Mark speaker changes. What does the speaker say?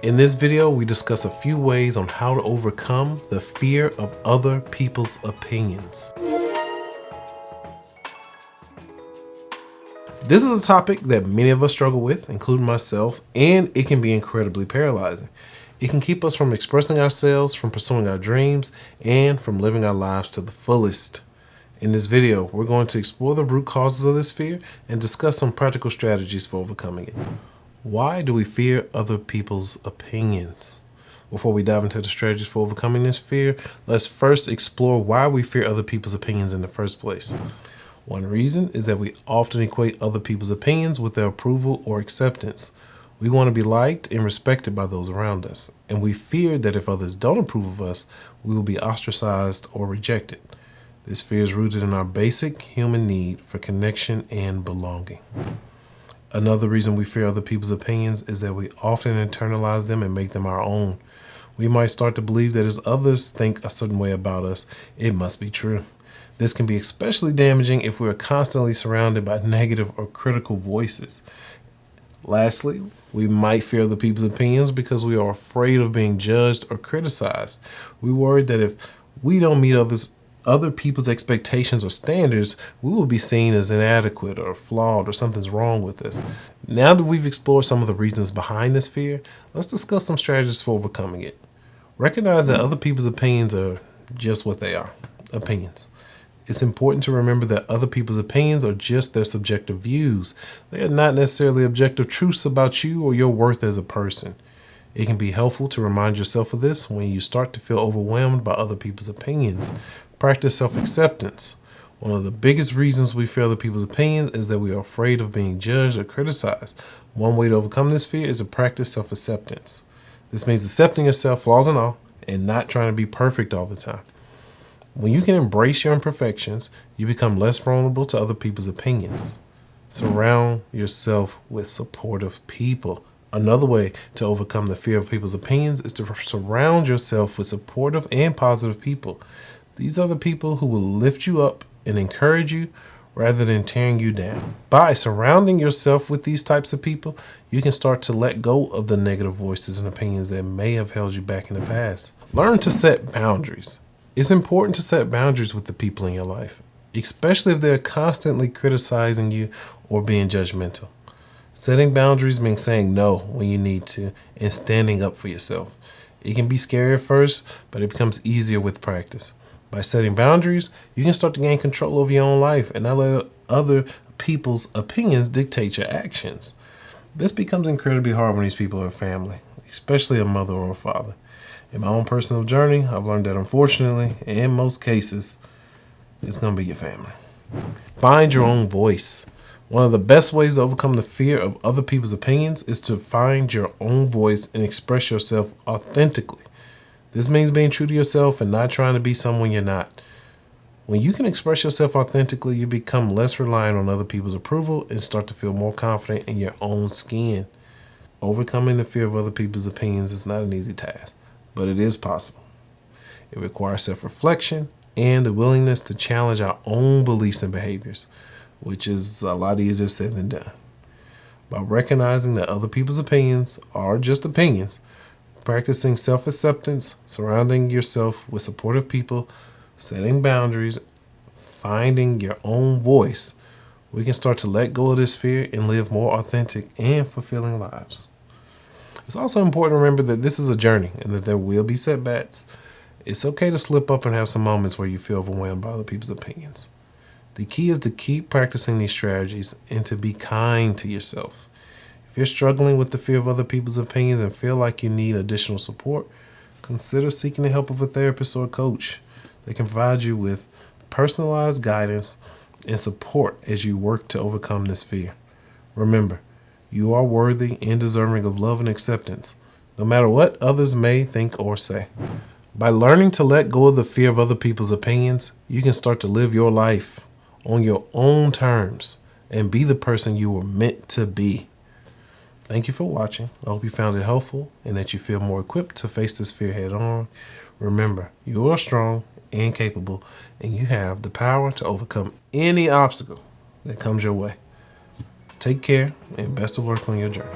Speaker 1: In this video, we discuss a few ways on how to overcome the fear of other people's opinions. This is a topic that many of us struggle with, including myself, and it can be incredibly paralyzing. It can keep us from expressing ourselves, from pursuing our dreams, and from living our lives to the fullest. In this video, we're going to explore the root causes of this fear and discuss some practical strategies for overcoming it. Why do we fear other people's opinions? Before we dive into the strategies for overcoming this fear, let's first explore why we fear other people's opinions in the first place. One reason is that we often equate other people's opinions with their approval or acceptance. We want to be liked and respected by those around us, and we fear that if others don't approve of us, we will be ostracized or rejected. This fear is rooted in our basic human need for connection and belonging. Another reason we fear other people's opinions is that we often internalize them and make them our own. We might start to believe that as others think a certain way about us, it must be true. This can be especially damaging if we are constantly surrounded by negative or critical voices. Lastly, we might fear other people's opinions because we are afraid of being judged or criticized. We worry that if we don't meet other people's expectations or standards, we will be seen as inadequate or flawed or something's wrong with us. Now that we've explored some of the reasons behind this fear, let's discuss some strategies for overcoming it. Recognize that other people's opinions are just what they are, opinions. It's important to remember that other people's opinions are just their subjective views. They are not necessarily objective truths about you or your worth as a person. It can be helpful to remind yourself of this when you start to feel overwhelmed by other people's opinions. Practice self-acceptance. One of the biggest reasons we fear other people's opinions is that we are afraid of being judged or criticized. One way to overcome this fear is to practice self-acceptance. This means accepting yourself, flaws and all, and not trying to be perfect all the time. When you can embrace your imperfections, you become less vulnerable to other people's opinions. Surround yourself with supportive people. Another way to overcome the fear of people's opinions is to surround yourself with supportive and positive people. These are the people who will lift you up and encourage you rather than tearing you down. By surrounding yourself with these types of people, you can start to let go of the negative voices and opinions that may have held you back in the past. Learn to set boundaries. It's important to set boundaries with the people in your life, especially if they're constantly criticizing you or being judgmental. Setting boundaries means saying no when you need to and standing up for yourself. It can be scary at first, but it becomes easier with practice. By setting boundaries, you can start to gain control over your own life and not let other people's opinions dictate your actions. This becomes incredibly hard when these people are family, especially a mother or a father. In my own personal journey, I've learned that unfortunately, in most cases, it's going to be your family. Find your own voice. One of the best ways to overcome the fear of other people's opinions is to find your own voice and express yourself authentically. This means being true to yourself and not trying to be someone you're not. When you can express yourself authentically, you become less reliant on other people's approval and start to feel more confident in your own skin. Overcoming the fear of other people's opinions is not an easy task, but it is possible. It requires self-reflection and the willingness to challenge our own beliefs and behaviors, which is a lot easier said than done. By recognizing that other people's opinions are just opinions, practicing self-acceptance, surrounding yourself with supportive people, setting boundaries, finding your own voice, we can start to let go of this fear and live more authentic and fulfilling lives. It's also important to remember that this is a journey and that there will be setbacks. It's okay to slip up and have some moments where you feel overwhelmed by other people's opinions. The key is to keep practicing these strategies and to be kind to yourself. If you're struggling with the fear of other people's opinions and feel like you need additional support, consider seeking the help of a therapist or a coach. They can provide you with personalized guidance and support as you work to overcome this fear. Remember, you are worthy and deserving of love and acceptance, no matter what others may think or say. By learning to let go of the fear of other people's opinions, you can start to live your life on your own terms and be the person you were meant to be. Thank you for watching. I hope you found it helpful and that you feel more equipped to face this fear head on. Remember, you are strong and capable, and you have the power to overcome any obstacle that comes your way. Take care and best of luck on your journey.